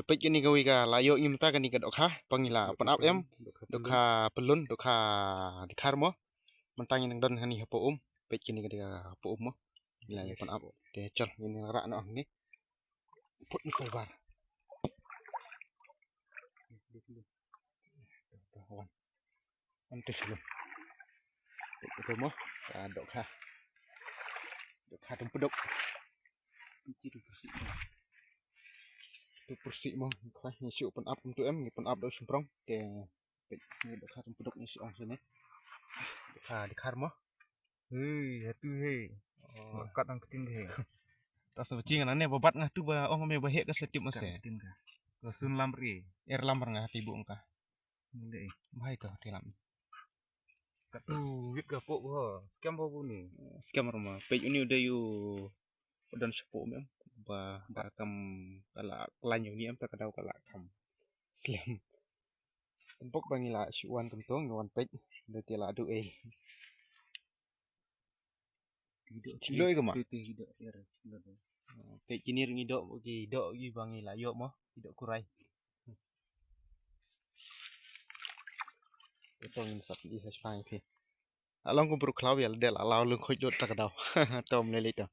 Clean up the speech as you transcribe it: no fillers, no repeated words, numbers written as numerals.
Kepik kini kawi ka layo im ta kani ka dokha pangila pan up em dokha pelun dokha dikhar mo mentang yang don kani hapo pik kini ka hapo mo ila pan up de chal ini ra no ni put ni bar antes lu itu mo dokha tumpedok tu bersih mo khai ni siu pan up untuk em ni pan up do semprong ke ni dokha tumpedok ni siu sini dokha dikhar mo hatu kat ang keting he tas bacing anane babat ngah tu ba ong me bahek ka setip mas ke sun lamri lamar ngah tibu engka mulai bahai to tilam kat tu wit ka po ho scam po ni scam rumah page ini udah yu udah sepo mem ba kam kala lanyu ni am ta kadau kala kam slam empok bangila syuan tentong ngawan page udah tila adu ciloi ke mak hidup ya page ini ngidok gi bangila yo mo hidok kurai tong in sap di sas pang ki along ko bro klaw ya del alaw lu khoj dot ta kadau tom le le to